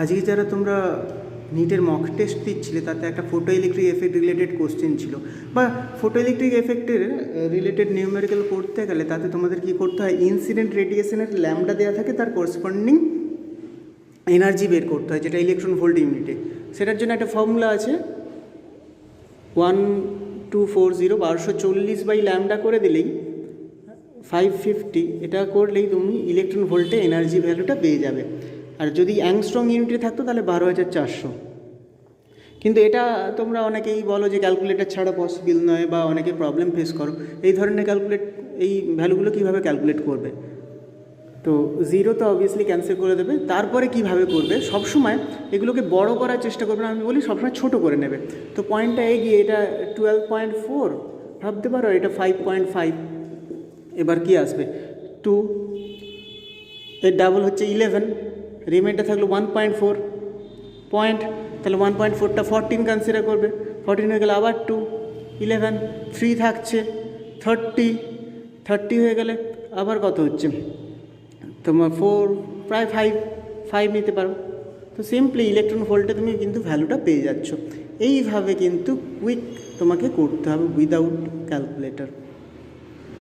আজকে যারা তোমরা নিটের মক টেস্ট দিচ্ছিলে তাতে একটা photo electric effect related question ছিল, বা ফোটো ইলেকট্রিক এফেক্টের রিলেটেড নিউমেরিক্যাল করতে গেলে তাতে তোমাদের কী করতে হয়, ইনসিডেন্ট রেডিয়েশনের ল্যাম্বডা দেওয়া থাকে, তার করেসপন্ডিং এনার্জি বের করতে হয়, যেটা ইলেকট্রন ভোল্ট ইউনিটে। সেটার জন্য একটা ফর্মুলা আছে, 1240 বাই ল্যাম্বডা করে দিলেই 550, এটা করলেই তুমি ইলেকট্রন ভোল্টে এনার্জি ভ্যালুটা পেয়ে যাবে। আর যদি অ্যাংস্ট্রং ইউনিটে থাকতো তাহলে 12,400। কিন্তু এটা তোমরা অনেকেই বলো যে ক্যালকুলেটার ছাড়া পসিবল নয়, বা অনেকে প্রবলেম ফেস করো এই ধরনের এই ভ্যালুগুলো কীভাবে ক্যালকুলেট করবে। তো জিরো তো অবভিয়াসলি ক্যান্সেল করে দেবে। তারপরে কিভাবে করবে, সবসময় এগুলোকে বড় করার চেষ্টা করবে না, আমি বলি সবসময় ছোটো করে নেবে। তো পয়েন্টটা এগিয়ে এটা 12.4 ভাবতে পারো, এটা 5.5। এবার কি আসবে, 2 এর ডাবল হচ্ছে 11, রিমাইন্ডার থাকলো 1.4 পয়েন্ট, তাহলে 1.4টা 14 কনসিডার করবে, 14 হয়ে গেলে আবার 2, 11, 3 থাকছে 30 হয়ে গেলে আবার কত হচ্ছে তোমার 4, প্রায় 5 নিতে পারো। তো সিম্পলি ইলেকট্রন ভোল্টে তুমি কিন্তু ভ্যালুটা পেয়ে যাচ্ছ। এইভাবে কিন্তু কুইক তোমাকে করতে হবে উইদাউট ক্যালকুলেটর।